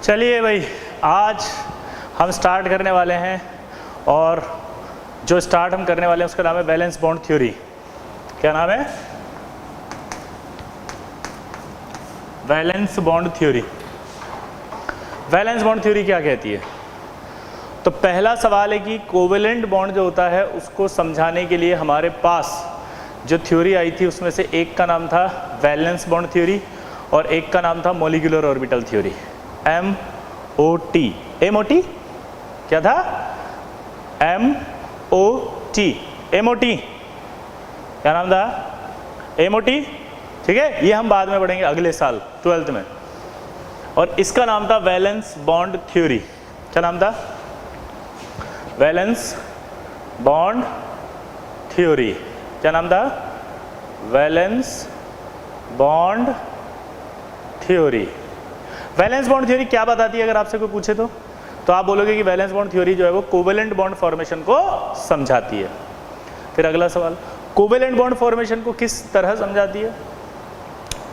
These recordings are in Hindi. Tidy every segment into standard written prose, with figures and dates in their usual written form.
चलिए भाई, आज हम स्टार्ट करने वाले हैं और जो स्टार्ट हम करने वाले हैं उसका नाम है वैलेंस बॉन्ड थ्योरी। क्या नाम है? Valence bond theory. Valence bond theory क्या कहती है? तो पहला सवाल है कि कोवेलेंट बॉन्ड जो होता है उसको समझाने के लिए हमारे पास जो थ्योरी आई थी उसमें से एक का नाम था वैलेंस बॉन्ड थ्योरी और एक का नाम था molecular orbital theory, MOT। MOT क्या था? MOT। MOT क्या नाम था? MOT। ठीक है, ये हम बाद में पढ़ेंगे अगले साल 12th में। और इसका नाम था वैलेंस बॉन्ड थ्योरी। क्या नाम था? Valence bond theory. क्या नाम था? Valence bond theory. Valence bond theory क्या बताती है? अगर आपसे कोई पूछे तो आप बोलोगे कि वैलेंस बॉन्ड थ्योरी जो है वो कोवेलेंट बॉन्ड फॉर्मेशन को समझाती है। फिर अगला सवाल, कोवेलेंट बॉन्ड फॉर्मेशन को किस तरह समझाती है?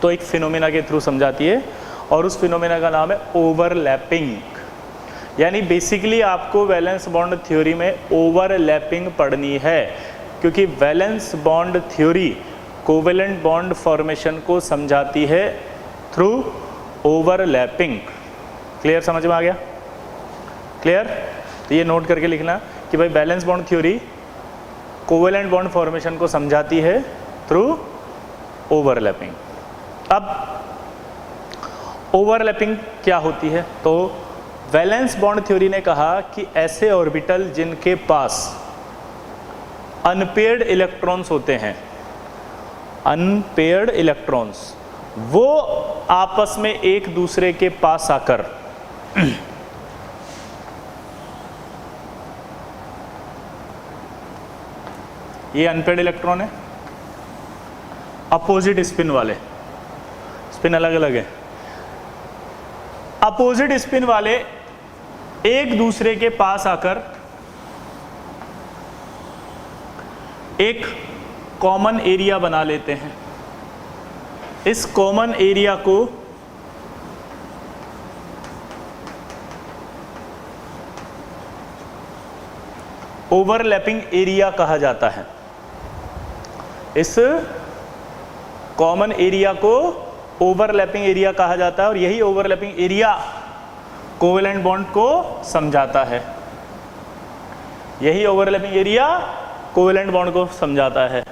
तो एक फिनोमेना के थ्रू समझाती है और उस फिनोमेना का नाम है ओवरलैपिंग। यानी बेसिकली आपको वैलेंस बॉन्ड थ्योरी में ओवरलैपिंग पढ़नी है, क्योंकि valence bond theory covalent bond formation को समझाती है थ्रू ओवरलैपिंग। क्लियर? समझ में आ गया? क्लियर? तो ये नोट करके लिखना कि भाई valence bond theory covalent bond formation को समझाती है थ्रू ओवरलैपिंग। अब ओवरलैपिंग क्या होती है? तो वैलेंस बॉन्ड थ्योरी ने कहा कि ऐसे ऑर्बिटल जिनके पास अनपेयर्ड इलेक्ट्रॉन्स होते हैं, अनपेयर्ड इलेक्ट्रॉन्स, वो आपस में एक दूसरे के पास आकर ये अनपेयर्ड इलेक्ट्रॉन है, अपोजिट स्पिन वाले, स्पिन अलग अलग है, अपोजिट स्पिन वाले एक दूसरे के पास आकर एक कॉमन एरिया बना लेते हैं। इस कॉमन एरिया को ओवरलैपिंग एरिया कहा जाता है। इस कॉमन एरिया को ओवरलैपिंग एरिया कहा जाता है और यही ओवरलैपिंग एरिया कोवेलेंट बॉन्ड को समझाता है। यही ओवरलैपिंग एरिया कोवेलेंट बॉन्ड को समझाता है।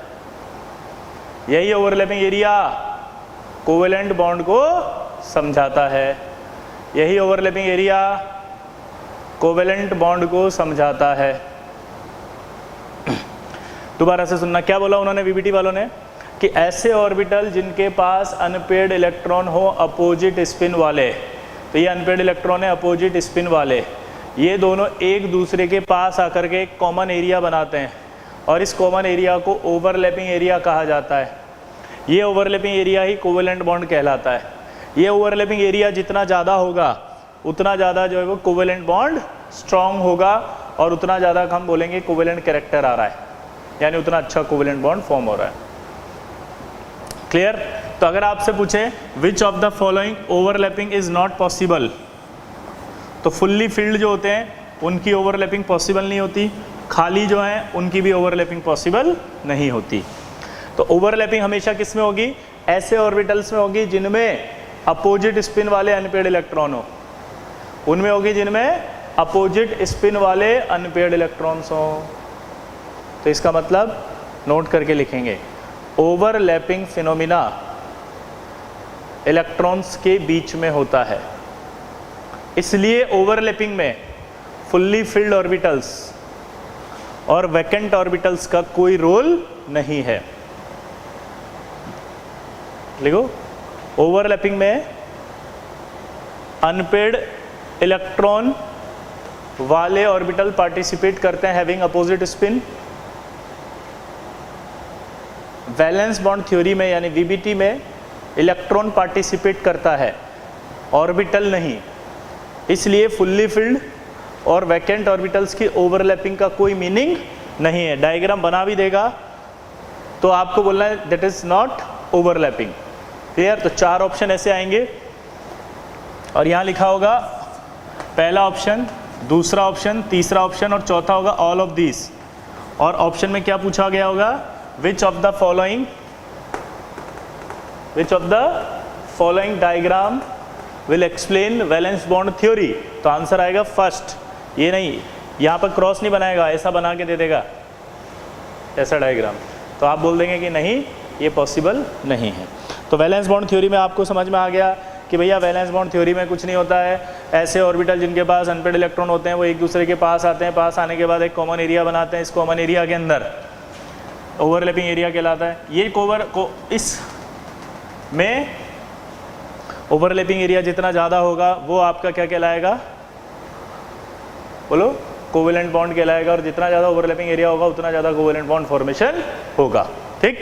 यही ओवरलैपिंग एरिया कोवेलेंट बॉन्ड को समझाता है। यही ओवरलैपिंग एरिया कोवेलेंट बॉन्ड को समझाता है। दोबारा से सुनना, क्या बोला उन्होंने वीबीटी वालों ने? कि ऐसे ऑर्बिटल जिनके पास अनपेयर्ड इलेक्ट्रॉन हो अपोजिट स्पिन वाले, तो ये अनपेयर्ड इलेक्ट्रॉन है अपोजिट स्पिन वाले, ये दोनों एक दूसरे के पास आकर के एक कॉमन एरिया बनाते हैं और इस कॉमन एरिया को ओवरलैपिंग एरिया कहा जाता है। ये ओवरलैपिंग एरिया ही कोवेलेंट बॉन्ड कहलाता है। ये ओवरलैपिंग एरिया जितना ज़्यादा होगा उतना ज़्यादा जो है वो कोवेलेंट बॉन्ड स्ट्रॉन्ग होगा और उतना ज़्यादा हम बोलेंगे कोवेलेंट कैरेक्टर आ रहा है, यानी उतना अच्छा कोवेलेंट बॉन्ड फॉर्म हो रहा है। क्लियर? तो अगर आपसे पूछे which of the following overlapping is not possible, तो फुल्ली फिल्ड जो होते हैं उनकी ओवरलैपिंग पॉसिबल नहीं होती, खाली जो हैं उनकी भी ओवरलैपिंग पॉसिबल नहीं होती। तो ओवरलैपिंग हमेशा किस में होगी? ऐसे ऑर्बिटल्स में होगी जिनमें अपोजिट स्पिन वाले अनपेयर्ड इलेक्ट्रॉन हो, उनमें होगी जिनमें अपोजिट स्पिन वाले अनपेयर्ड इलेक्ट्रॉन्स हो। तो इसका मतलब नोट करके लिखेंगे, ओवरलैपिंग फिनोमिना इलेक्ट्रॉन्स के बीच में होता है, इसलिए ओवरलैपिंग में फुल्ली फिल्ड ऑर्बिटल्स और वैकेंट ऑर्बिटल्स का कोई रोल नहीं है। लिखो, ओवरलैपिंग में अनपेयर्ड इलेक्ट्रॉन वाले ऑर्बिटल पार्टिसिपेट करते हैं having opposite spin. Valence bond theory में यानी वीबीटी में इलेक्ट्रॉन पार्टिसिपेट करता है, ऑर्बिटल नहीं, इसलिए फुल्ली फिल्ड और वैकेंट ऑर्बिटल्स की ओवरलैपिंग का कोई मीनिंग नहीं है। डायग्राम बना भी देगा तो आपको बोलना है that is not overlapping. Clear? तो चार ऑप्शन ऐसे आएंगे और यहाँ लिखा होगा पहला ऑप्शन, दूसरा ऑप्शन, तीसरा ऑप्शन और चौथा होगा ऑल ऑफ दिस। और ऑप्शन में क्या पूछा गया होगा, which of the following diagram will explain valence bond theory. तो आंसर आएगा फर्स्ट। ये नहीं, यहाँ पर क्रॉस नहीं बनाएगा, ऐसा बना के दे देगा, ऐसा डायग्राम, तो आप बोल देंगे कि नहीं ये पॉसिबल नहीं है। तो वैलेंस बॉन्ड थ्योरी में आपको समझ में आ गया कि भैया वैलेंस बॉन्ड थ्योरी में कुछ नहीं होता है, ऐसे ऑर्बिटल जिनके पास अनपेड इलेक्ट्रॉन होते हैं वो एक दूसरे के पास आते हैं, पास आने के बाद एक कॉमन एरिया बनाते हैं, इस कॉमन एरिया के अंदर ओवरलैपिंग एरिया कहलाता है। ये इस में ओवरलैपिंग एरिया जितना ज़्यादा होगा वो आपका क्या कहलाएगा, बोलो, कोवेलेंट बॉन्ड कहलाएगा। और जितना ज़्यादा ओवरलैपिंग एरिया होगा उतना ज़्यादा कोवेलेंट बॉन्ड फॉर्मेशन होगा। ठीक,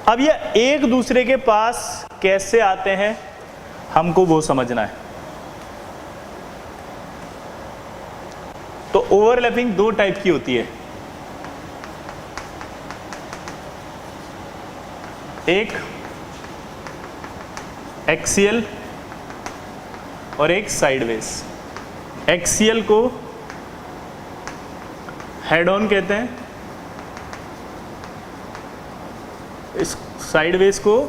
अब ये एक दूसरे के पास कैसे आते हैं हमको वो समझना है। तो ओवरलैपिंग दो टाइप की होती है, एक एक्सियल और एक साइडवेज। एक्सियल को हेड ऑन कहते हैं, इस साइडवेज को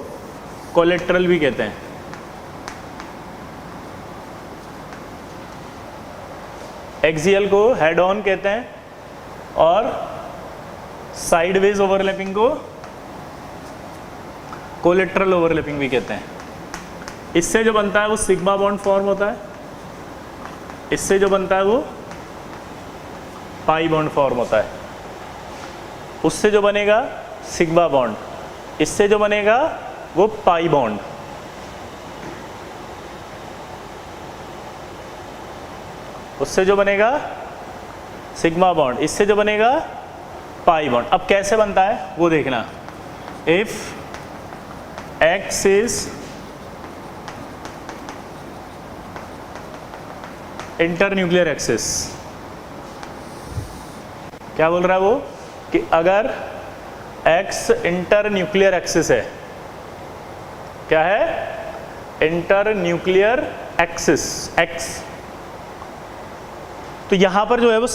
कोलेट्रल भी कहते हैं। एक्सियल को हेड ऑन कहते हैं और साइडवेज ओवरलैपिंग को कोलेट्रल ओवरलैपिंग भी कहते हैं। इससे जो बनता है वो सिग्मा बॉन्ड फॉर्म होता है, इससे जो बनता है वो पाई बॉन्ड फॉर्म होता है, उससे जो बनेगा सिग्मा बॉन्ड, इससे जो बनेगा वो पाई बॉन्ड। उससे जो बनेगा सिग्मा बॉन्ड, इससे जो बनेगा पाई बॉन्ड। अब कैसे बनता है वो देखना। If x is internuclear axis, क्या बोल रहा है वो कि अगर एक्स इंटरन्यूक्लियर एक्सिस है, क्या है, इंटरन्यूक्लियर एक्सिस एक्स, तो यहां पर जो है वो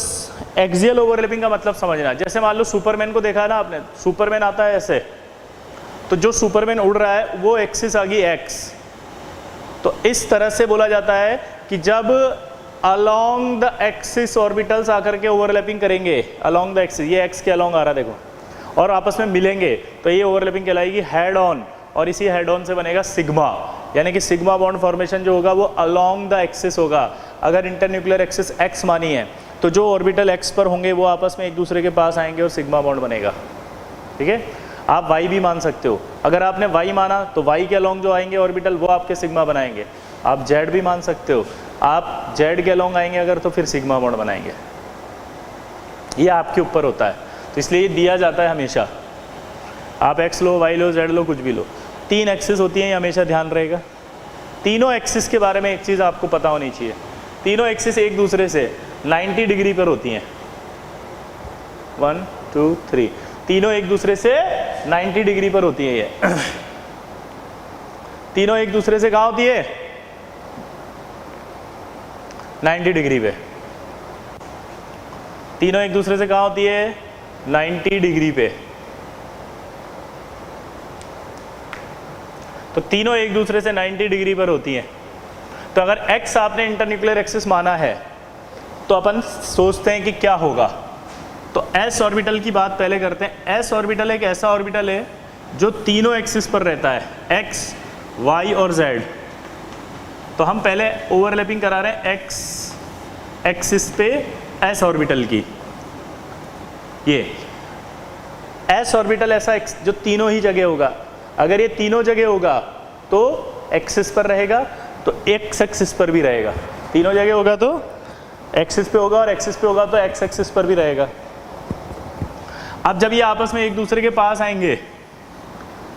एक्सियल ओवरलैपिंग का मतलब समझना। जैसे मान लो सुपरमैन को देखा ना आपने, सुपरमैन आता है ऐसे, तो जो सुपरमैन उड़ रहा है वो एक्सिस आ गई एक्स। तो इस तरह से बोला जाता है कि जब अलोंग द एक्सिस ऑर्बिटल्स आकर के ओवरलैपिंग करेंगे, अलोंग द एक्सिस, ये एक्स के अलोंग आ रहा है देखो, और आपस में मिलेंगे तो ये ओवरलैपिंग कहलाएगी हेड ऑन, और इसी हेड ऑन से बनेगा सिग्मा, यानी कि सिग्मा बॉन्ड फॉर्मेशन जो होगा वो अलोंग द एक्सिस होगा। अगर इंटरन्यूक्लियर एक्सिस एक्स मानी है तो जो ऑर्बिटल एक्स पर होंगे वो आपस में एक दूसरे के पास आएंगे और सिग्मा बॉन्ड बनेगा। ठीक है, आप वाई भी मान सकते हो, अगर आपने वाई माना तो वाई के अलोंग जो आएंगे ऑर्बिटल वो आपके सिग्मा बनाएंगे। आप जेड भी मान सकते हो, आप जेड के अलोंग आएंगे अगर तो फिर सिग्मा बॉन्ड बनाएंगे। ये आपके ऊपर होता है, तो इसलिए ये दिया जाता है हमेशा। आप एक्स लो, वाई लो, जेड लो, कुछ भी लो, तीन एक्सिस होती हैं, ये हमेशा ध्यान रहेगा। तीनों एक्सिस के बारे में एक चीज़ आपको पता होनी चाहिए, तीनों एक्सिस एक दूसरे से 90 डिग्री पर होती हैं। 1 2 3, तीनों एक दूसरे से 90 डिग्री पर होती है। ये तीनों एक दूसरे से कहाँ होती है, 90 डिग्री पे। तीनों एक दूसरे से कहाँ होती है, 90 डिग्री पे। तो तीनों एक दूसरे से 90 डिग्री पर होती हैं। तो अगर x आपने इंटरन्यूक्लियर एक्सिस माना है तो अपन सोचते हैं कि क्या होगा। तो s ऑर्बिटल की बात पहले करते हैं। s ऑर्बिटल एक ऐसा ऑर्बिटल है जो तीनों एक्सिस पर रहता है, x, y और z। तो हम पहले ओवरलैपिंग करा रहे हैं x एक्सिस पे s ऑर्बिटल की। ये s ऑर्बिटल ऐसा जो तीनों ही जगह होगा। अगर ये तीनों जगह होगा तो एक्सिस पर रहेगा, तो x एक्सिस पर भी रहेगा। तीनों जगह होगा तो एक्सिस पे होगा और एक्सिस पे होगा तो x एक्सिस पर भी रहेगा। अब जब ये आपस में एक दूसरे के पास आएंगे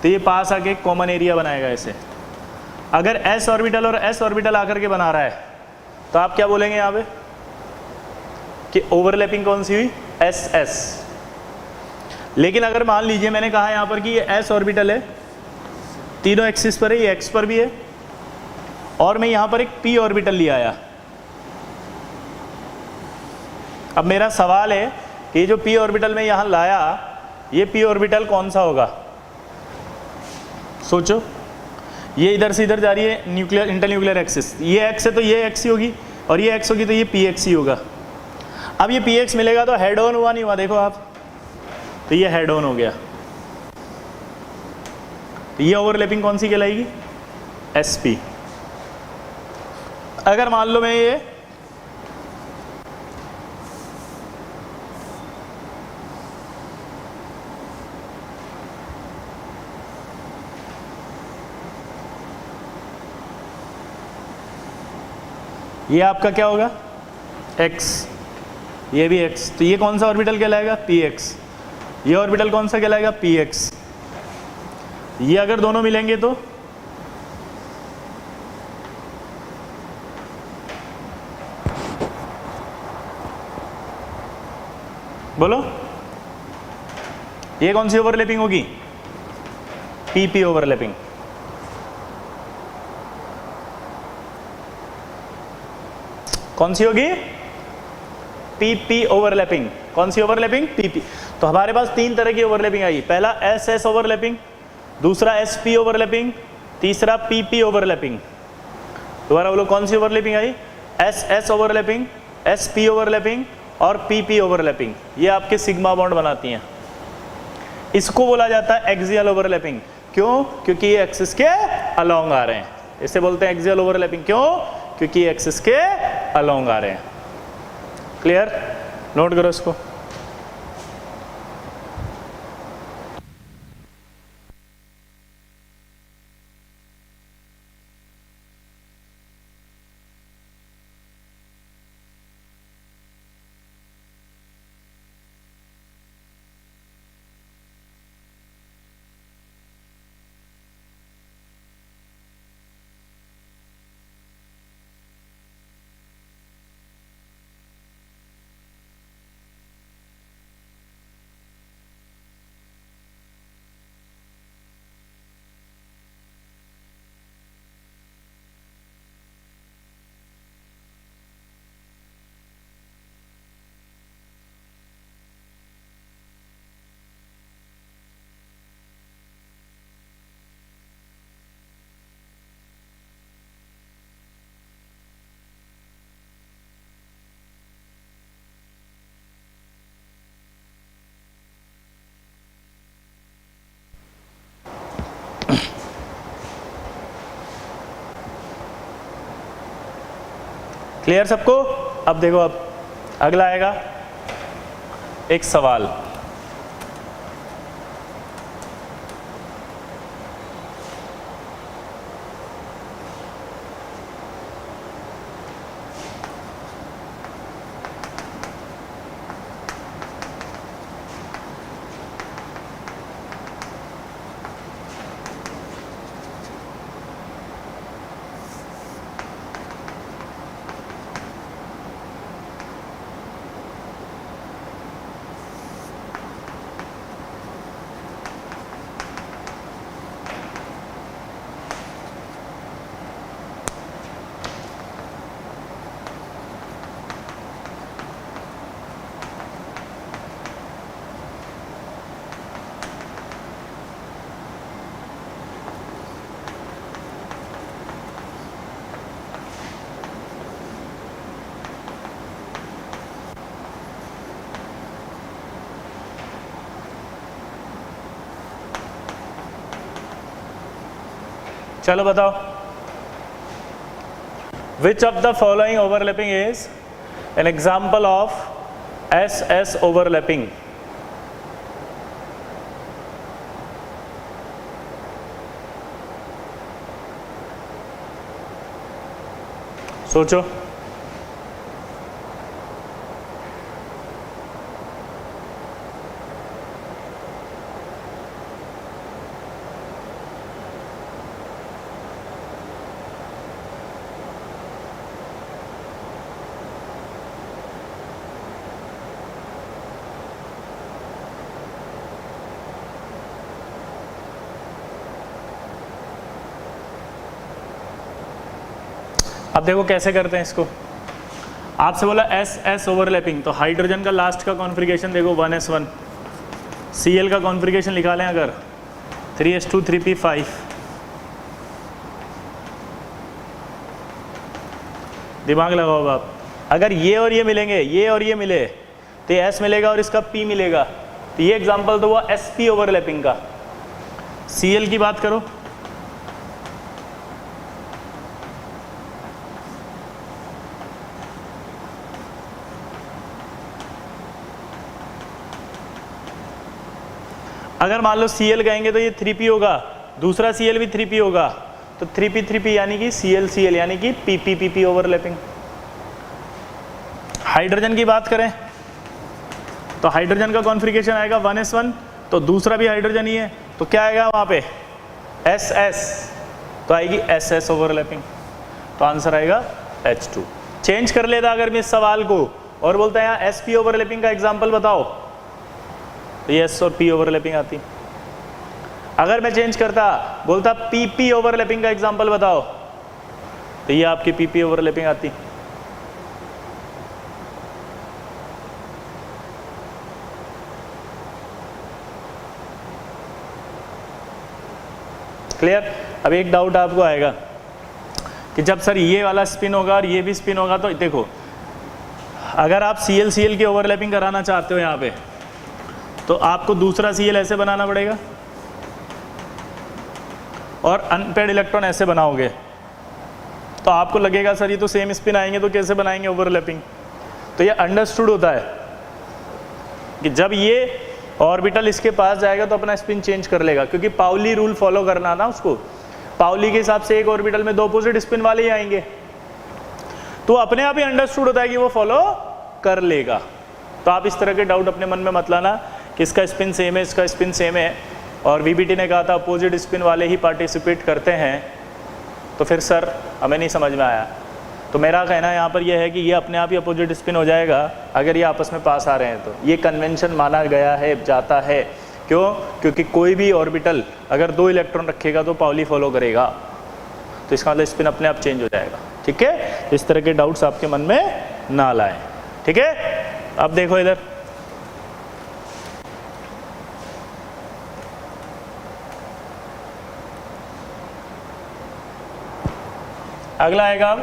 तो ये पास आके कॉमन एरिया बनाएगा ऐसे। अगर s ऑर्बिटल और s ऑर्बिटल आकर के बना रहा है तो आप क्या बोलेंगे यहाँ पे कि ओवरलैपिंग कौन सी हुई, s s। लेकिन अगर मान लीजिए मैंने कहा यहाँ पर कि ये s ऑर्बिटल है, तीनों एक्सिस पर है, ये x पर भी है, और मैं यहाँ पर एक p ऑर्बिटल ले आया, अब मेरा सवाल है कि ये जो p ऑर्बिटल में यहाँ लाया, ये p ऑर्बिटल कौन सा होगा? सोचो, ये इधर से इधर जा रही है, न्यूक्लियर इंटरन्यूक्लियर एक्सिस, ये x है तो ये x ही होगी, और ये x होगी तो ये px ही होगा। अब ये px मिलेगा तो हेड ऑन हुआ नहीं हुआ, देखो आप, तो ये हेड ऑन हो गया। तो ये ओवरलैपिंग कौन सी कहलाएगी? sp। अगर मान लो मैं ये आपका क्या होगा? x, ये भी x, तो ये कौन सा ऑर्बिटल कहलाएगा? px। ये ऑर्बिटल कौन सा कहलाएगा? px। ये अगर दोनों मिलेंगे तो बोलो, ये कौन सी ओवरलैपिंग होगी? pp overlapping. कौन सी होगी? pp overlapping. कौन सी ओवरलैपिंग? pp। तो हमारे पास तीन तरह की ओवरलैपिंग आई, पहला ss ओवरलैपिंग, दूसरा sp ओवरलैपिंग, तीसरा pp ओवरलैपिंग। दोबारा बोलो, कौन सी ओवरलैपिंग आई? ss ओवरलैपिंग, sp ओवरलैपिंग और pp ओवरलैपिंग। ये आपके सिग्मा बॉन्ड बनाती हैं। इसको बोला जाता है एक्सियल ओवरलैपिंग। क्यों? क्योंकि ये एक्सिस के अलोंग आ रहे हैं, इसे बोलते हैं एक्सियल ओवरलैपिंग। क्यों? क्योंकि ये एक्सिस के अलोंग आ रहे हैं। क्लियर? नोट करो इसको। क्लियर सबको? अब देखो, अब अगला आएगा एक सवाल। चलो बताओ, which of the following overlapping is an example of SS overlapping? सोचो। अब देखो कैसे करते हैं इसको। आपसे बोला एस एस ओवरलैपिंग, तो हाइड्रोजन का लास्ट का कॉन्फ़िगरेशन देखो 1s1, Cl का कॉन्फ़िगरेशन लिखा लें अगर 3s2 3p5, दिमाग लगाओ आप। अगर ये और ये मिलेंगे, ये और ये मिले तो ये S मिलेगा और इसका P मिलेगा, तो ये एग्जांपल तो हुआ sp ओवरलैपिंग का। Cl की बात करो, अगर मान लो Cl कहेंगे तो ये 3p होगा, दूसरा Cl भी 3p होगा, तो 3p 3p यानी कि Cl Cl यानी कि pp pp ओवरलैपिंग। हाइड्रोजन की बात करें तो हाइड्रोजन का कॉन्फ़िगरेशन आएगा 1s1, तो दूसरा भी हाइड्रोजन ही है, तो क्या आएगा वहाँ पे ss, तो आएगी ss ओवरलैपिंग, तो आंसर आएगा H2। चेंज कर लेता अगर मैं इस सवाल को और बोलता है यहाँ sp ओवरलैपिंग का एग्जाम्पल बताओ, तो ये S और P ओवरलैपिंग आती। अगर मैं चेंज करता बोलता PP ओवरलैपिंग का एग्जाम्पल बताओ, तो ये आपकी PP ओवरलैपिंग आती। क्लियर? अब एक डाउट आपको आएगा कि जब सर ये वाला स्पिन होगा और ये भी स्पिन होगा, तो देखो अगर आप Cl Cl की ओवरलैपिंग कराना चाहते हो यहाँ पे, तो आपको दूसरा Cl ऐसे बनाना पड़ेगा और अनपेड इलेक्ट्रॉन ऐसे बनाओगे, तो आपको लगेगा सर ये तो सेम स्पिन आएंगे तो कैसे बनाएंगे ओवरलैपिंग। तो ये अंडरस्टूड होता है कि जब ये ऑर्बिटल इसके पास जाएगा तो अपना स्पिन चेंज कर लेगा, क्योंकि पाउली रूल फॉलो करना ना उसको। पाउली के हिसाब से एक ऑर्बिटल में 2 अपोजिट स्पिन वाले ही आएंगे, तो अपने आप ही अंडरस्टूड होता है कि वो फॉलो कर लेगा। तो आप इस तरह के डाउट अपने मन में मत लाना कि इसका स्पिन सेम है, इसका स्पिन सेम है, और वीबीटी ने कहा था अपोजिट स्पिन वाले ही पार्टिसिपेट करते हैं, तो फिर सर हमें नहीं समझ में आया। तो मेरा कहना यहाँ पर यह है कि ये अपने आप ही अपोजिट स्पिन हो जाएगा अगर ये आपस में पास आ रहे हैं, तो ये कन्वेंशन माना गया है, जाता है। क्यों? क्योंकि कोई भी ऑर्बिटल अगर 2 इलेक्ट्रॉन रखेगा तो पाउली फॉलो करेगा, तो इसका मतलब स्पिन अपने आप चेंज हो जाएगा। ठीक है, तो इस तरह के डाउट्स आपके मन में ना लाएं। ठीक है, अब देखो इधर अगला आएगा अब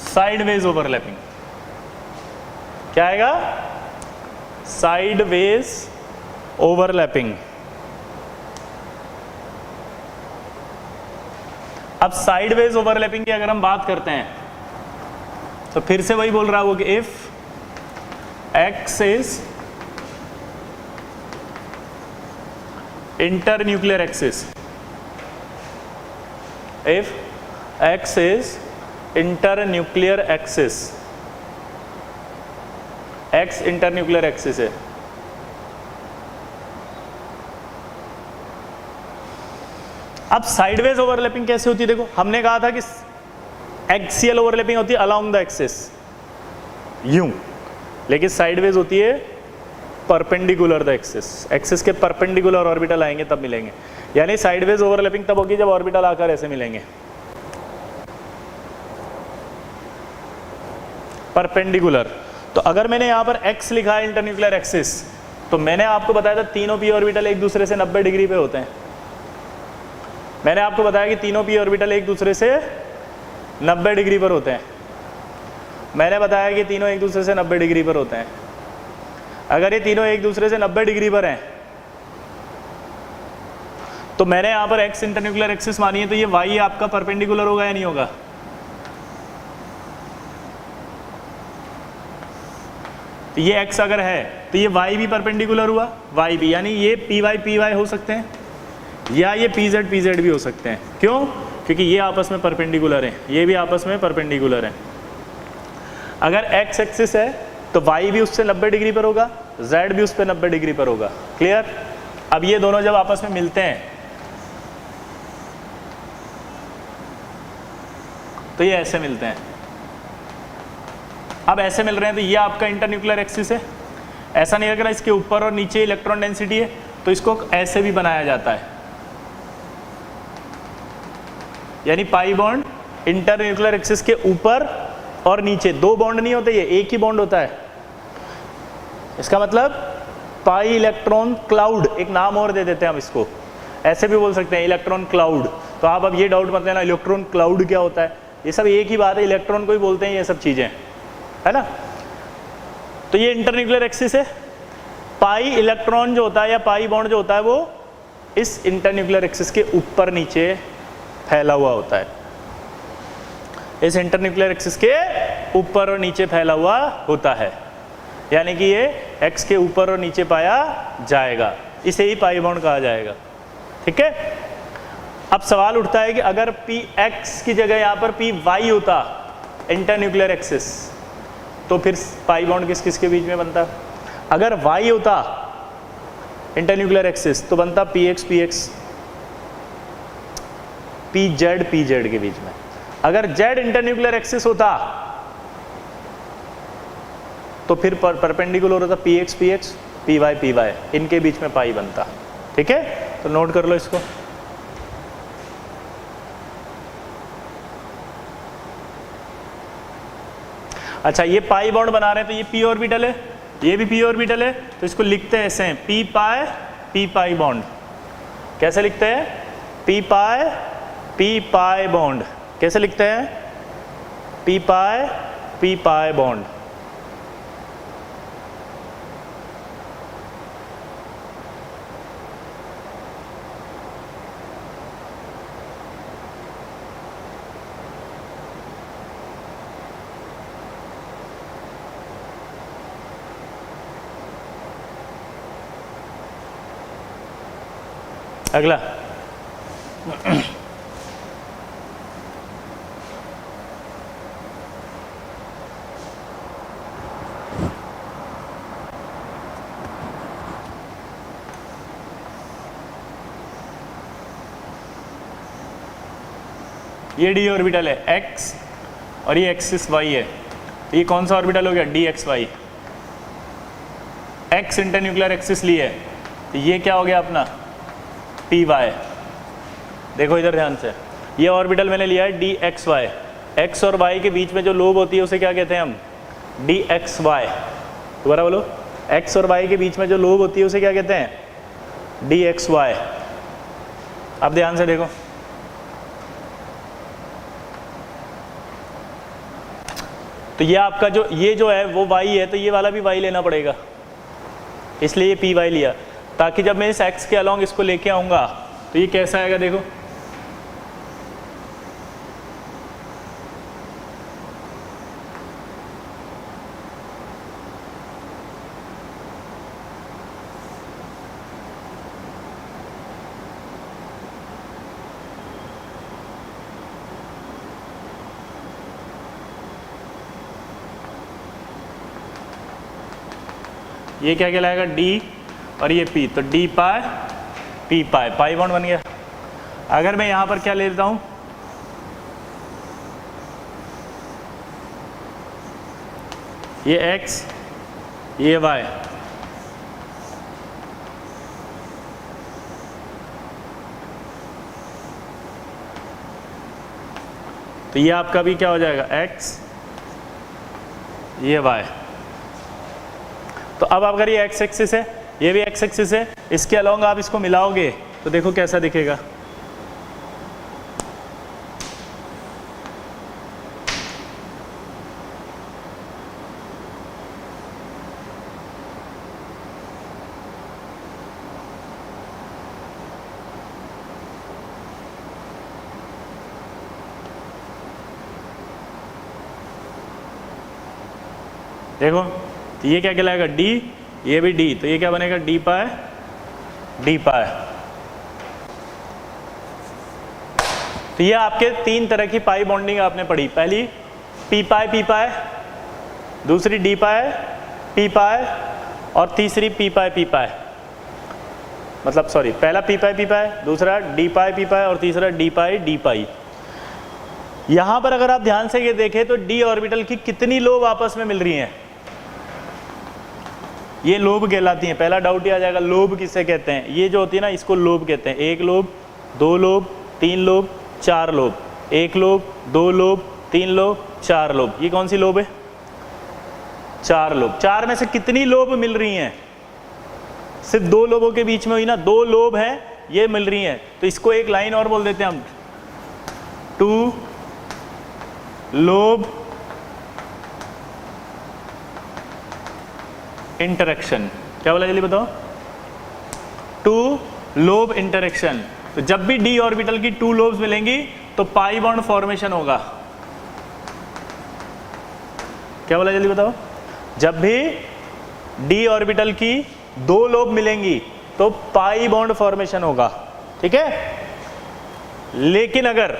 साइडवेज ओवरलैपिंग। क्या आएगा? Sideways overlapping. अब साइडवेज ओवरलैपिंग की अगर हम बात करते हैं तो फिर से वही बोल रहा हूं कि if x is internuclear axis, if x is internuclear axis, x internuclear axis है। अब साइडवेज ओवरलैपिंग कैसे होती है? देखो हमने कहा था कि एक्सियल ओवरलैपिंग होती है अलोंग द एक्सिस यूं, लेकिन साइडवेज होती है परपेंडिकुलर द एक्सिस। एक्सिस के परपेंडिकुलर ऑर्बिटल आएंगे तब मिलेंगे, यानी साइडवेज ओवरलैपिंग तब होगी जब ऑर्बिटल आकर ऐसे मिलेंगे परपेंडिकुलर। तो अगर मैंने यहाँ पर x लिखा है इंटरन्यूक्लियर एक्सिस, तो मैंने आपको बताया था तीनों p ऑर्बिटल एक दूसरे से 90 डिग्री पे होते हैं। मैंने आपको बताया कि तीनों p ऑर्बिटल एक दूसरे से 90 डिग्री पर होते हैं। मैंने बताया कि तीनों एक दूसरे से 90 डिग्री पर होते हैं। अगर ये तीनों एक दूसरे से 90 डिग्री पर हैं, तो मैंने यहाँ पर x इंटरन्यूक्लियर एक्सिस मानी है, तो ये y आपका परपेंडिकुलर होगा या नहीं होगा? तो ये x अगर है तो ये y भी परपेंडिकुलर हुआ, y भी, यानी ये py हो सकते हैं या ये pz भी हो सकते हैं। क्यों? क्योंकि ये आपस में परपेंडिकुलर हैं, ये भी आपस में परपेंडिकुलर हैं। अगर x एक्सिस है तो y भी उससे 90 डिग्री पर होगा, z भी उस पर 90 डिग्री पर होगा। क्लियर? अब ये दोनों जब आपस में मिलते हैं तो ये ऐसे मिलते हैं। अब ऐसे मिल रहे हैं तो ये आपका इंटरन्यूक्लियर एक्सिस है। ऐसा नहीं लग रहा इसके ऊपर और नीचे इलेक्ट्रॉन डेंसिटी है, तो इसको ऐसे भी बनाया जाता है। यानी पाई बॉन्ड इंटरन्यूक्लियर एक्सिस के ऊपर और नीचे, दो बॉन्ड नहीं होते, ये एक ही बॉन्ड होता है। इसका मतलब पाई इलेक्ट्रॉन क्लाउड, एक नाम और दे देते हैं हम इसको, ऐसे भी बोल सकते हैं इलेक्ट्रॉन क्लाउड। तो आप अब ये डाउट मत लेना इलेक्ट्रॉन क्लाउड क्या होता है, ये सब एक ही बात है, इलेक्ट्रॉन को ही बोलते हैं ये सब चीजें, है ना। तो ये इंटरन्यूक्लियर एक्सिस है, पाई इलेक्ट्रॉन जो होता है या पाई बॉन्ड जो होता है वो इस इंटरन्यूक्लियर एक्सिस के ऊपर नीचे फैला हुआ होता है, इस इंटरन्यूक्लियर एक्सिस के ऊपर और नीचे फैला हुआ होता है, यानी कि ये एक्स के ऊपर और नीचे पाया जाएगा, इसे ही पाई बॉन्ड कहा जाएगा। ठीक है। अब सवाल उठता है कि अगर पी एक्स की जगह यहाँ पर पी वाई होता इंटरन्यूक्लियर एक्सिस, तो फिर पाई बॉन्ड किस किस के बीच में बनता? अगर वाई होता इंटरन्यूक्लियर एक्सिस तो बनता पी एक्स पी जेड के बीच में। अगर जेड इंटरन्यूक्लियर एक्सिस होता तो फिर परपेंडिकुलर होता पी एक्स पी वाई, इनके बीच में पाई बनता। ठीक है, तो नोट कर लो इसको। अच्छा, ये पाई बॉन्ड बना रहे हैं तो ये पी ऑर्बिटल है, ये भी पी ऑर्बिटल है, तो इसको लिखते हैं ऐसे, पी पाई बॉन्ड। कैसे लिखते हैं? पी पाई बॉन्ड कैसे लिखते हैं? P pi bond. अगला ये डी ऑर्बिटल है एक्स और ये एक्सिस वाई है, तो ये कौन सा ऑर्बिटल हो गया? D x Y. X internuclear axis ली है तो ये क्या हो गया अपना? P Y. देखो इधर ध्यान से, ये ऑर्बिटल मैंने लिया है डी एक्स वाई, एक्स और वाई के बीच में जो लोब होती है उसे क्या कहते हैं हम? D x y. दोबारा बोलो, एक्स और वाई के बीच में जो लोब होती है उसे क्या कहते हैं? D x y. अब ध्यान से देखो, तो ये आपका ये जो है वो वाई है, तो ये वाला भी वाई लेना पड़ेगा, इसलिए ये पी वाई लिया, ताकि जब मैं इस एक्स के अलॉन्ग इसको लेके आऊँगा तो ये कैसा आएगा? देखो, ये क्या कहलाएगा? डी और ये पी, तो डी पाई पी पाई बॉन्ड बन गया। अगर मैं यहां पर क्या ले लेता हूं, ये एक्स ये वाई, तो ये आपका भी क्या हो जाएगा? एक्स ये वाई। तो अब अगर ये एक्स एक्सिस है, ये भी एक्स एक्सिस है, इसके अलॉन्ग आप इसको मिलाओगे तो देखो कैसा दिखेगा। देखो, तो ये क्या कहलाएगा? डी, ये भी डी, तो ये क्या बनेगा? डी पाई। तो ये आपके तीन तरह की पाई बॉन्डिंग आपने पढ़ी। पहली पी पाई, दूसरी डी पाई पी पाई, और तीसरी पी पाई। मतलब सॉरी, पहला पी पाई, दूसरा डी पाई पी पाई, और तीसरा डी पाई। यहां पर अगर आप ध्यान से ये देखें तो डी ऑर्बिटल की कितनी लोब आपस में मिल रही हैं? ये लोब कहलाती हैं। पहला डाउट ही आ जाएगा, लोब किसे कहते हैं? ये जो होती है ना, इसको लोब कहते हैं। एक लोब, दो लोब, तीन लोब, चार lobe. 1 lobe, 2 lobe, 3 lobe, 4 lobe. ये कौन सी लोब है? 4 लोब। 4 में से कितनी लोब मिल रही हैं? सिर्फ 2 लोबों के बीच में हुई ना, 2 लोब है ये मिल रही हैं, तो इसको एक लाइन और बोल देते हैं हम, 2 लोब इंटरेक्शन। क्या बोला जल्दी बताओ? 2 लोब इंटरेक्शन। तो जब भी डी ऑर्बिटल की 2 लोब्स मिलेंगी तो पाई बॉन्ड फॉर्मेशन होगा। क्या बोला जल्दी बताओ? जब भी डी ऑर्बिटल की 2 लोब मिलेंगी तो पाई बॉन्ड फॉर्मेशन होगा, ठीक है। लेकिन अगर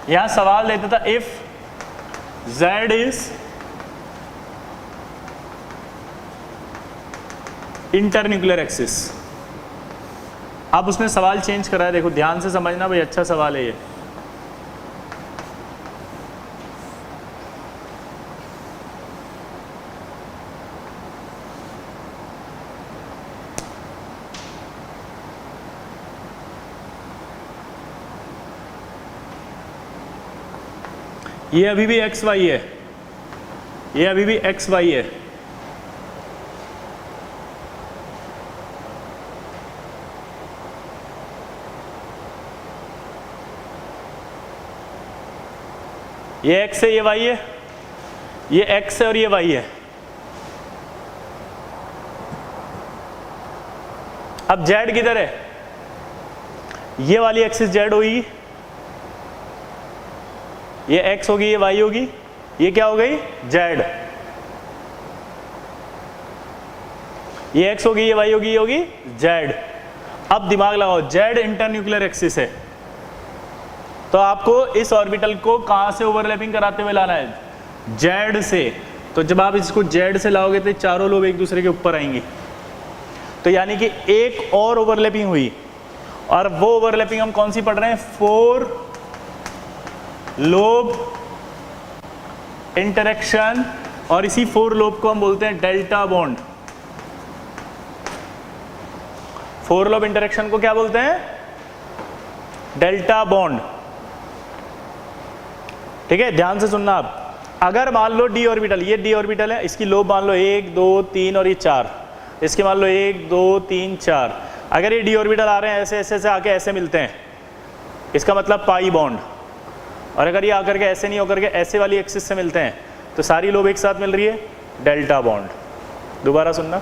यहां सवाल देता था if Z is internuclear axis. अब उसने सवाल चेंज करा है, देखो ध्यान से समझना भाई, अच्छा सवाल है ये। ये अभी भी एक्स वाई है, ये अभी भी एक्स वाई है। ये एक्स है, ये वाई है, ये एक्स है और ये वाई है। अब जेड किधर है? ये वाली एक्सिस जेड होगी, ये एक्स होगी, ये वाई होगी, ये क्या हो गई? जेड। ये एक्स होगी, ये वाई होगी, ये होगी जेड। अब दिमाग लगाओ, जेड इंटरन्यूक्लियर एक्सिस है, तो आपको इस ऑर्बिटल को कहां से ओवरलैपिंग कराते हुए लाना है? जेड से। तो जब आप इसको जेड से लाओगे तो चारों लोब एक दूसरे के ऊपर आएंगी, तो यानी कि एक और ओवरलैपिंग हुई, और वो ओवरलैपिंग हम कौन सी पढ़ रहे हैं? 4 लोब इंटरेक्शन, और इसी 4 लोब को हम बोलते हैं डेल्टा बॉन्ड। 4 लोब इंटरेक्शन को क्या बोलते हैं? डेल्टा बॉन्ड, ठीक है। ध्यान से सुनना आप, अगर मान लो डी ऑर्बिटल, ये डी ऑर्बिटल है, इसकी लोब मान लो 1 2 3 और ये 4, इसके मान लो 1 2 3 4। अगर ये डी ऑर्बिटल आ रहे हैं ऐसे ऐसे ऐसे आके ऐसे मिलते हैं, इसका मतलब पाई बॉन्ड। और अगर ये आकर के ऐसे नहीं होकर के ऐसे वाली एक्सिस से मिलते हैं तो सारी लोब एक साथ मिल रही है, डेल्टा बॉन्ड। दोबारा सुनना,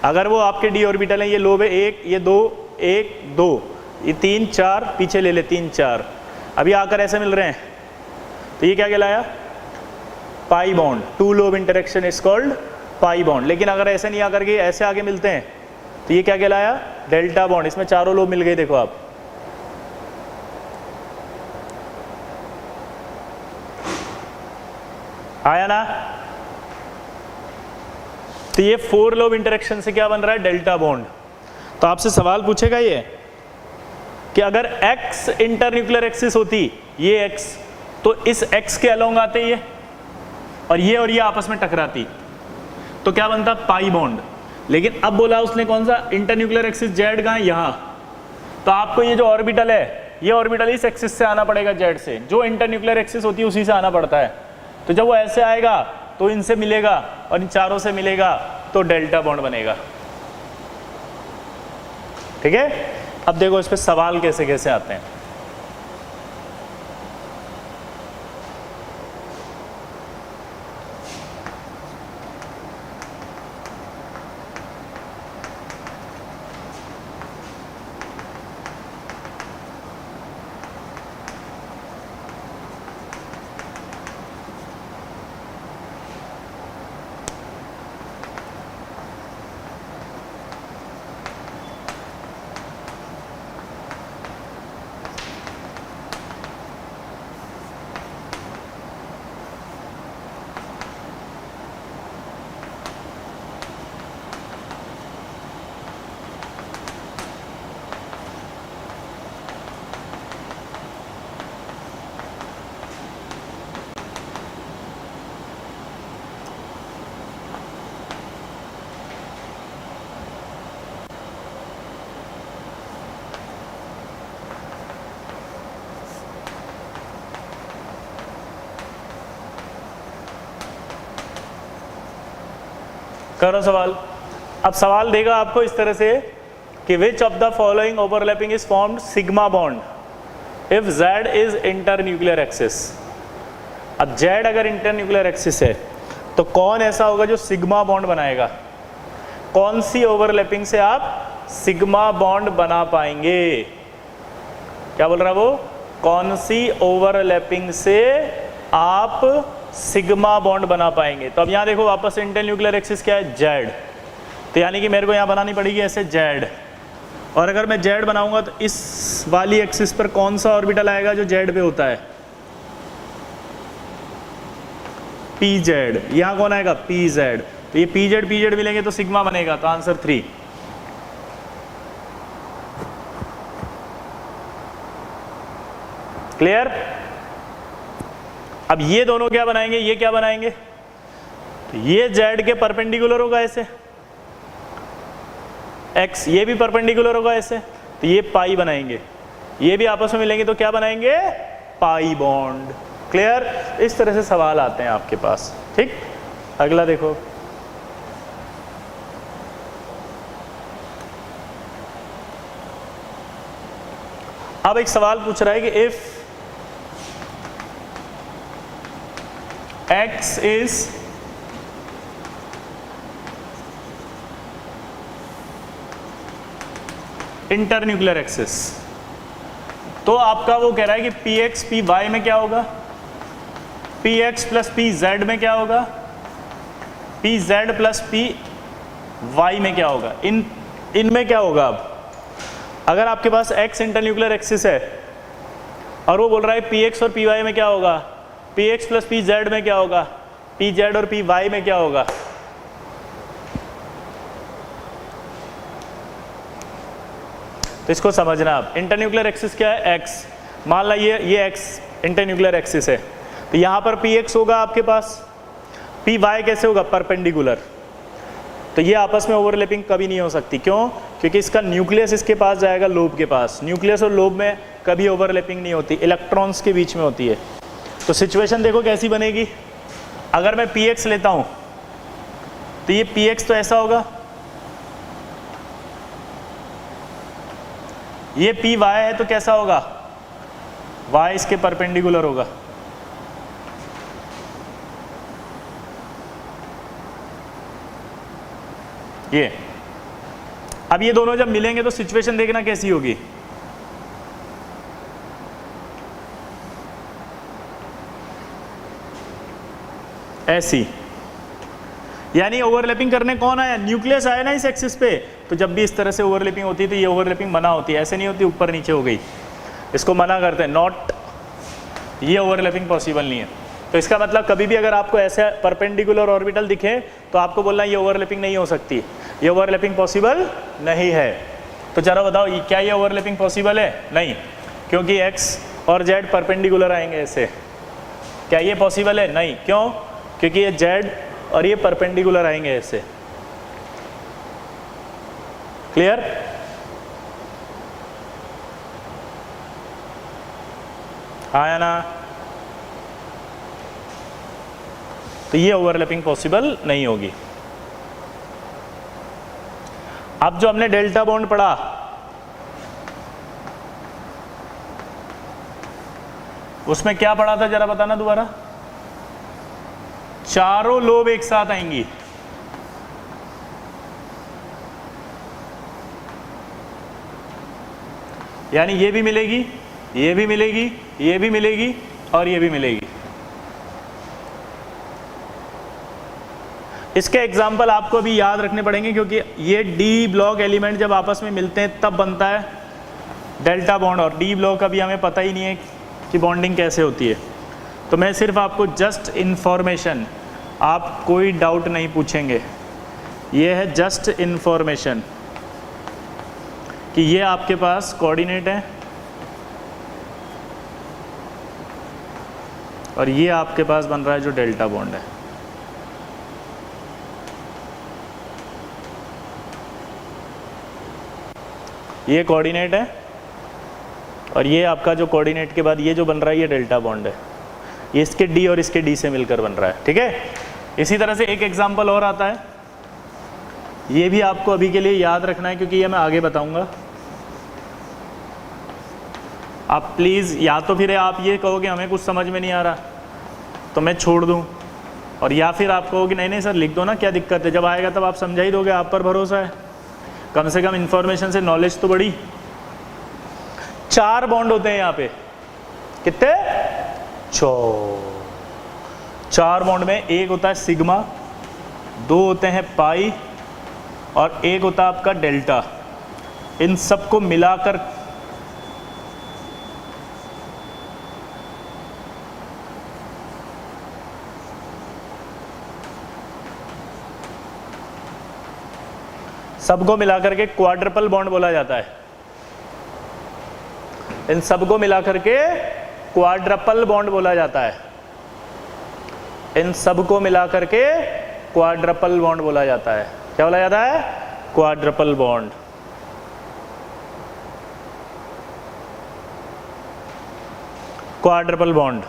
अगर वो आपके डी ऑर्बिटल है, ये लोब है 1, ये 2 1 2, ये 3 4, पीछे ले ले 3 4, अभी आकर ऐसे मिल रहे हैं, तो ये क्या कहलाया? Pi bond. 2 lobe interaction is called pi bond. लेकिन अगर ऐसे नहीं आकर के ऐसे आगे मिलते हैं तो ये क्या कहलाया? Delta bond. इसमें चारों लोब मिल गए, देखो आप। आया ना? तो ये 4 लोब इंटरेक्शन से क्या बन रहा है? Delta bond. तो आपसे सवाल पूछेगा ये कि अगर x इंटरन्यूक्लियर एक्सिस होती, ये x, तो इस x के अलोंग आते ये और ये आपस में टकराती, तो क्या बनता? Pi bond. लेकिन अब बोला उसने कौन सा? इंटरन्यूक्लियर एक्सिस जेड कहाँ है? यहाँ। तो आपको ये जो ऑर्बिटल है, ये ऑर्बिटल इस एक्सिस से आना पड़ेगा, जेड से। जो इंटरन्यूक्लियर एक्सिस होती है उसी से आना पड़ता है। तो जब वो ऐसे आएगा तो इनसे मिलेगा और इन चारों से मिलेगा, तो डेल्टा बॉन्ड बनेगा, ठीक है। अब देखो इस पे सवाल कैसे कैसे आते हैं। करो सवाल। अब सवाल देगा आपको इस तरह से कि which of the following overlapping is formed sigma bond if Z is internuclear axis. अब Z अगर इंटरन्यूक्लियर एक्सिस है तो कौन ऐसा होगा जो सिग्मा बॉन्ड बनाएगा? कौन सी ओवरलैपिंग से आप सिग्मा बॉन्ड बना पाएंगे? क्या बोल रहा है वो? कौन सी ओवरलैपिंग से आप सिग्मा बॉन्ड बना पाएंगे? तो अब यहाँ देखो वापस इंटरन्यूक्लियर एक्सिस क्या है? Z। तो यानी कि मेरे को यहाँ बनानी पड़ेगी ऐसे Z, और अगर मैं Z बनाऊंगा तो इस वाली एक्सिस पर कौन सा ऑर्बिटल आएगा जो Z पे होता है? PZ। यहाँ कौन आएगा? PZ। तो ये PZ मिलेंगे तो सिग्मा बनेगा, तो आंसर 3। क्लियर? अब ये दोनों क्या बनाएंगे? ये क्या बनाएंगे? तो ये Z के परपेंडिकुलर होगा ऐसे, X ये भी परपेंडिकुलर होगा ऐसे, तो ये पाई बनाएंगे। ये भी आपस में मिलेंगे तो क्या बनाएंगे? Pi bond. क्लियर? इस तरह से सवाल आते हैं आपके पास। ठीक, अगला देखो। अब एक सवाल पूछ रहा है कि if X is internuclear axis, तो आपका वो कह रहा है कि Px Py में क्या होगा? Px प्लस Pz में क्या होगा? Pz प्लस Py में क्या होगा? इनमें क्या होगा? अब अगर आपके पास X इंटरन्यूक्लियर एक्सिस है और वो बोल रहा है Px और Py में क्या होगा? Px प्लस Pz में क्या होगा? Pz और Py में क्या होगा? तो इसको समझना आप। इंटरन्यूक्लियर एक्सिस क्या है? X। मान ला ये X इंटरन्यूक्लियर एक्सिस है, तो यहाँ पर Px होगा आपके पास, Py कैसे होगा? परपेंडिकुलर। तो ये आपस में ओवरलैपिंग कभी नहीं हो सकती। क्यों? क्योंकि इसका न्यूक्लियस इसके पास जाएगा लोब के पास। न्यूक्लियस और लोब में कभी ओवरलैपिंग नहीं होती, इलेक्ट्रॉन्स के बीच में होती है। तो सिचुएशन देखो कैसी बनेगी। अगर मैं Px लेता हूँ तो ये Px तो ऐसा होगा, ये Py है तो कैसा होगा? Y इसके परपेंडिकुलर होगा। ये अब ये दोनों जब मिलेंगे तो सिचुएशन देखना कैसी होगी। ऐसी, यानी ओवरलैपिंग करने कौन आया? न्यूक्लियस आया ना इस एक्सिस पे। तो जब भी इस तरह से ओवरलैपिंग होती है तो ये ओवरलैपिंग मना होती है, ऐसे नहीं होती ऊपर नीचे हो गई, इसको मना करते हैं, नॉट, ये ओवरलैपिंग पॉसिबल नहीं है। तो इसका मतलब कभी भी अगर आपको ऐसे परपेंडिकुलर ऑर्बिटल दिखे तो आपको बोलना ये ओवरलैपिंग नहीं हो सकती, ये ओवरलैपिंग पॉसिबल नहीं है। तो जरा बताओ क्या ये ओवरलैपिंग पॉसिबल है? नहीं, क्योंकि X और Z परपेंडिकुलर आएंगे ऐसे। क्या ये पॉसिबल है? नहीं। क्यों? क्योंकि ये Z और ये परपेंडिकुलर आएंगे ऐसे। क्लियर? आया ना? तो ये ओवरलैपिंग पॉसिबल नहीं होगी। अब जो हमने डेल्टा बॉन्ड पढ़ा, उसमें क्या पढ़ा था जरा बताना दोबारा। चारों लोब एक साथ आएंगी, यानी ये भी मिलेगी, ये भी मिलेगी, ये भी मिलेगी और ये भी मिलेगी। इसके एग्जाम्पल आपको भी याद रखने पड़ेंगे, क्योंकि ये डी ब्लॉक एलिमेंट जब आपस में मिलते हैं तब बनता है डेल्टा बॉन्ड, और डी ब्लॉक अभी हमें पता ही नहीं है कि बॉन्डिंग कैसे होती है। तो मैं सिर्फ आपको जस्ट इन्फॉर्मेशन, आप कोई डाउट नहीं पूछेंगे, ये है जस्ट इन्फॉर्मेशन कि ये आपके पास कोऑर्डिनेट है और ये आपके पास बन रहा है जो डेल्टा बॉन्ड है। ये कोऑर्डिनेट है और ये आपका जो कोऑर्डिनेट के बाद ये जो बन रहा है ये डेल्टा बॉन्ड है। ये इसके डी और इसके डी से मिलकर बन रहा है। ठीक है, इसी तरह से एक एग्जांपल और आता है, ये भी आपको अभी के लिए याद रखना है क्योंकि ये मैं आगे बताऊंगा। आप प्लीज़, या तो फिर आप ये कहो कि हमें कुछ समझ में नहीं आ रहा तो मैं छोड़ दूं, और या फिर आप कहो कि नहीं नहीं सर लिख दो ना, क्या दिक्कत है, जब आएगा तब आप समझा ही दोगे, आप पर भरोसा है, कम से कम इन्फॉर्मेशन से नॉलेज तो बढ़ी। 4 बॉन्ड होते हैं यहाँ पे, कितने? 4 बॉन्ड में एक होता है सिग्मा, 2 होते हैं पाई और एक होता है आपका डेल्टा। इन सबको मिलाकर के क्वाड्रपल बॉन्ड बोला जाता है। इन सबको मिलाकर के क्वाड्रपल बॉन्ड बोला जाता है। इन सबको मिलाकर के क्वाड्रपल बॉन्ड बोला जाता है। क्या बोला जाता है? Quadruple bond. Quadruple bond.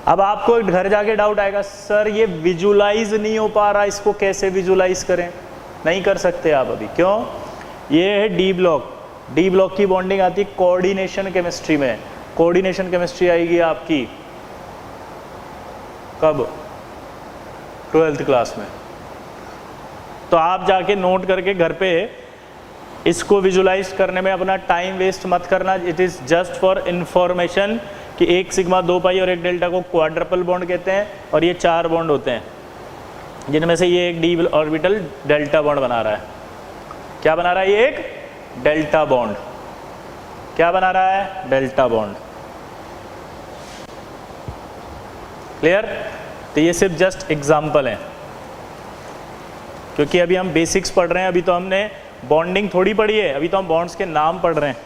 अब आपको घर जाके डाउट आएगा, सर ये विजुलाइज नहीं हो पा रहा, इसको कैसे विजुलाइज करें? नहीं कर सकते आप अभी। क्यों? ये है डी ब्लॉक। डी ब्लॉक की बॉन्डिंग आती है कोऑर्डिनेशन केमिस्ट्री में। कोऑर्डिनेशन केमिस्ट्री आएगी आपकी कब? 12th क्लास में। तो आप जाके नोट करके घर पे इसको विजुलाइज करने में अपना टाइम वेस्ट मत करना। It is just for information कि एक सिग्मा, 2 पाई और एक डेल्टा को क्वाड्रपल बॉन्ड कहते हैं और ये 4 बॉन्ड होते हैं, जिनमें से ये एक डी ऑर्बिटल डेल्टा बॉन्ड बना रहा है। क्या बना रहा है? ये एक डेल्टा बॉन्ड। क्या बना रहा है? Delta bond. क्लियर? तो ये सिर्फ जस्ट एग्जाम्पल है, क्योंकि अभी हम बेसिक्स पढ़ रहे हैं, अभी तो हमने बॉन्डिंग थोड़ी पढ़ी है, अभी तो हम बॉन्ड्स के नाम पढ़ रहे हैं।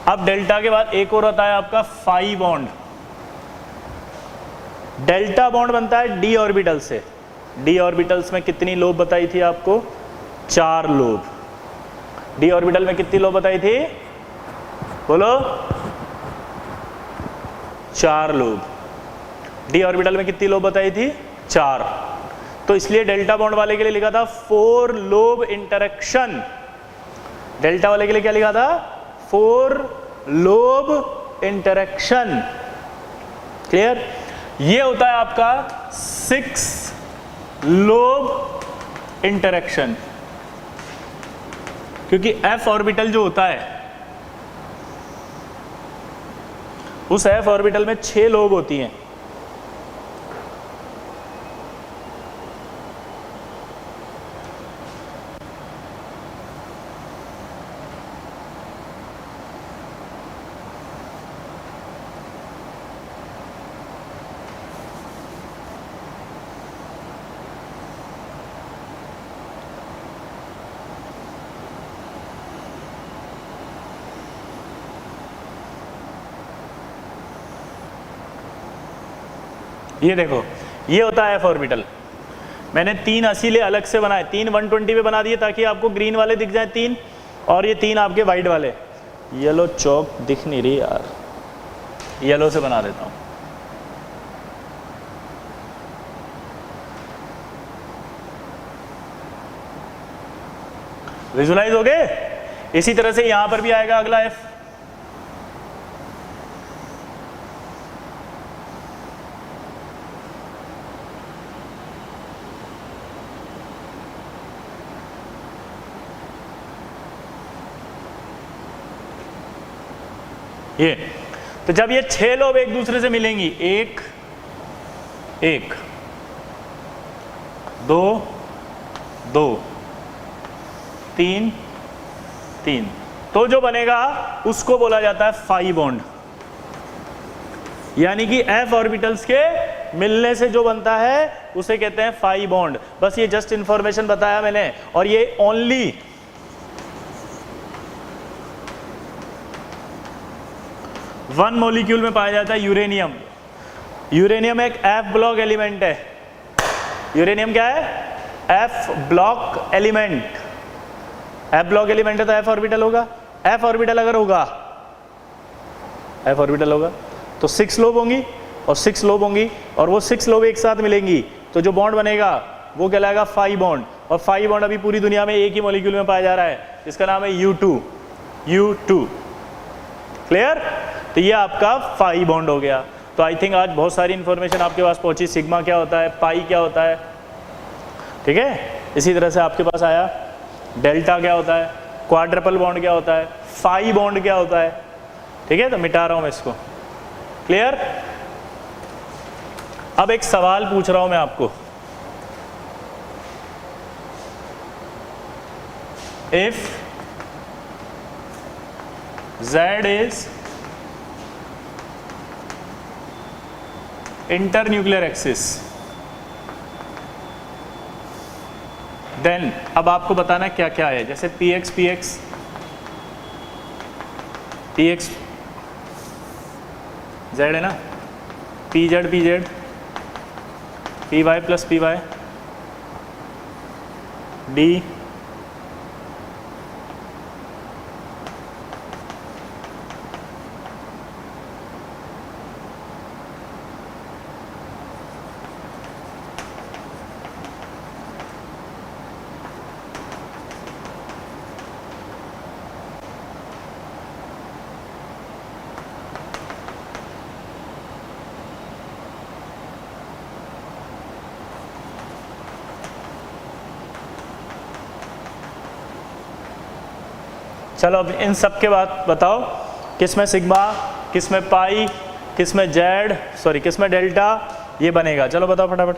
अब डेल्टा के बाद एक और होता है आपका फाई बॉन्ड। डेल्टा बॉन्ड बनता है डी ऑर्बिटल से। डी ऑर्बिटल्स में कितनी लोब बताई थी आपको? 4 लोब। डी ऑर्बिटल में कितनी लोब बताई थी? बोलो। 4 लोब। डी ऑर्बिटल में कितनी लोब बताई थी? 4। तो इसलिए डेल्टा बॉन्ड वाले के लिए लिखा था 4 लोब इंटरेक्शन। डेल्टा वाले के लिए क्या लिखा था? 4 लोब इंटरेक्शन। क्लियर? ये होता है आपका 6 लोब इंटरेक्शन, क्योंकि एफ ऑर्बिटल जो होता है उस एफ ऑर्बिटल में 6 लोब होती हैं। ये देखो, ये होता है एफ ऑर्बिटल। मैंने 3 असीले अलग से बनाए, 3 120 पे बना दिए ताकि आपको ग्रीन वाले दिख जाए 3, और ये 3 आपके वाइट वाले। येलो चौक दिख नहीं रही यार, येलो से बना देता हूँ। विजुलाइज हो गए? इसी तरह से यहां पर भी आएगा अगला एफ। ये तो जब ये 6 लोब एक दूसरे से मिलेंगी, 1 1 2 2 3 3, तो जो बनेगा उसको बोला जाता है फाई बॉन्ड। यानी कि एफ ऑर्बिटल्स के मिलने से जो बनता है उसे कहते हैं फाई बॉन्ड। बस ये जस्ट इंफॉर्मेशन बताया मैंने, और ये ओनली वन मॉलिक्यूल में पाया जाता है, यूरेनियम। यूरेनियम एक एफ ब्लॉक एलिमेंट है। यूरेनियम क्या है? F block element. F block element है तो एफ ऑर्बिटल होगा। एफ ऑर्बिटल अगर होगा, एफ ऑर्बिटल होगा तो 6 लोब होंगी और 6 लोब होंगी, और वो 6 लोब एक साथ मिलेंगी तो जो बॉन्ड बनेगा वो कहलाएगा फाई बॉन्ड। और 5 बॉन्ड अभी पूरी दुनिया में एक ही मॉलिक्यूल में पाया जा रहा है, जिसका नाम है U2। क्लियर? तो ये आपका 5 बॉन्ड हो गया। तो आई थिंक आज बहुत सारी इंफॉर्मेशन आपके पास पहुंची, सिग्मा क्या होता है, पाई क्या होता है, ठीक है। इसी तरह से आपके पास आया डेल्टा क्या होता है, क्वाड्रपल बॉन्ड क्या होता है, 5 बॉन्ड क्या होता है, ठीक है। तो मिटा रहा हूं मैं इसको। क्लियर? अब एक सवाल पूछ रहा हूं मैं आपको, if Z is internuclear axis, then अब आपको बताना क्या क्या है। जैसे px z है ना, pz py plus py d चलो अब इन सब के बाद बताओ किस में सिग्मा, किस में पाई, किस में जेड, सॉरी किस में डेल्टा ये बनेगा। चलो बताओ फटाफट,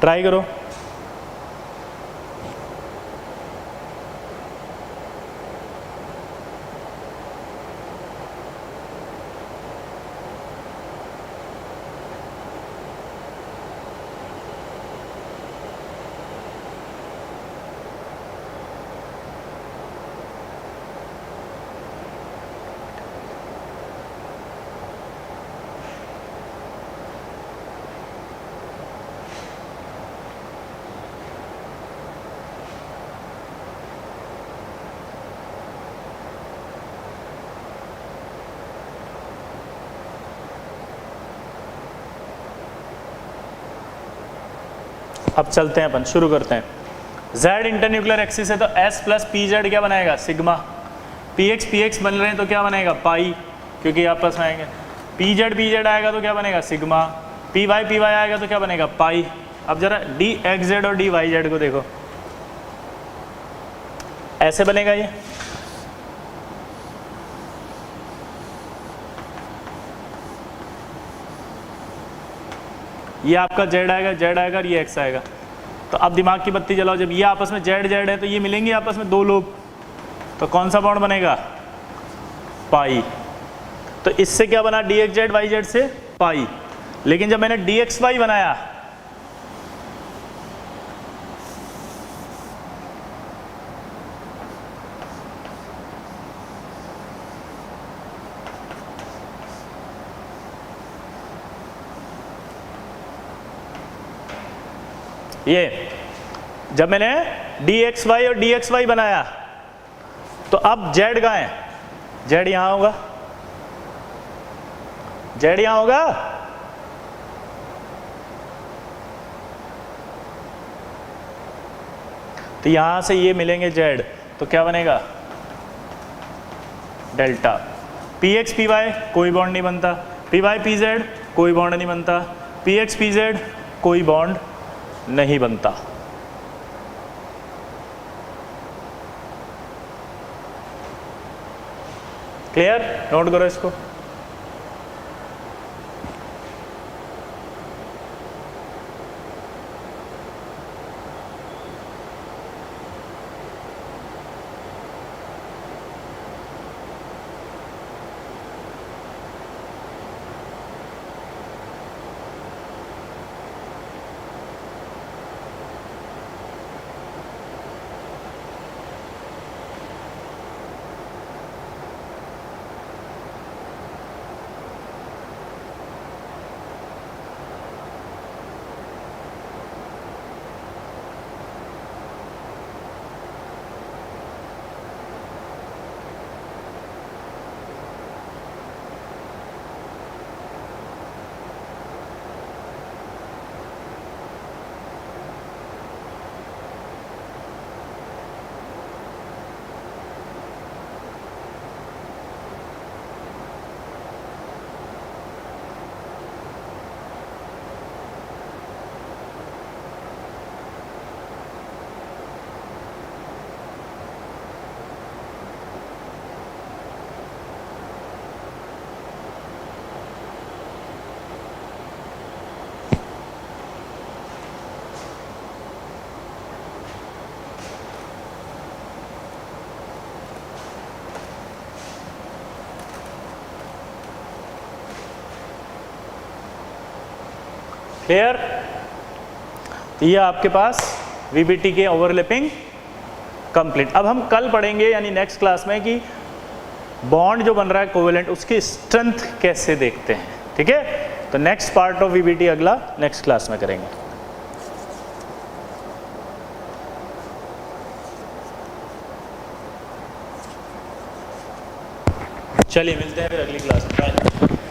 ट्राई करो। अब चलते हैं अपन, शुरू करते हैं। Z इंटरन्यूक्लियर एक्सिस है तो S प्लस पी जेड क्या बनाएगा, सिग्मा। PX बन रहे हैं तो क्या बनेगा, पाई, क्योंकि आपस में आएंगे। PZ आएगा तो क्या बनेगा, सिग्मा। PY आएगा तो क्या बनेगा, पाई। अब जरा DXZ और DYZ को देखो, ऐसे बनेगा ये आपका Z आएगा और ये X आएगा। तो अब दिमाग की बत्ती जलाओ, जब ये आपस में Z है तो ये मिलेंगे आपस में दो लोग, तो कौन सा बॉन्ड बनेगा, पाई। तो इससे क्या बना, DXZ YZ से पाई। लेकिन जब मैंने DXY बनाया ये, जब मैंने DXY और DXY बनाया तो अब Z कहाँ है, Z यहां होगा, Z यहां होगा। तो यहां से ये मिलेंगे Z, तो क्या बनेगा, डेल्टा। PX PY कोई बॉन्ड नहीं बनता, PY PZ कोई बॉन्ड नहीं बनता, PX PZ कोई बॉन्ड नहीं बनता। क्लियर? नोट करो इसको। क्लियर? तो ये आपके पास वीबीटी के ओवरलैपिंग कंप्लीट। अब हम कल पढ़ेंगे यानी नेक्स्ट क्लास में कि बॉन्ड जो बन रहा है कोवेलेंट उसकी स्ट्रेंथ कैसे देखते हैं, ठीक है? तो नेक्स्ट पार्ट ऑफ वीबीटी अगला नेक्स्ट क्लास में करेंगे। चलिए मिलते हैं फिर अगली क्लास में। बाय।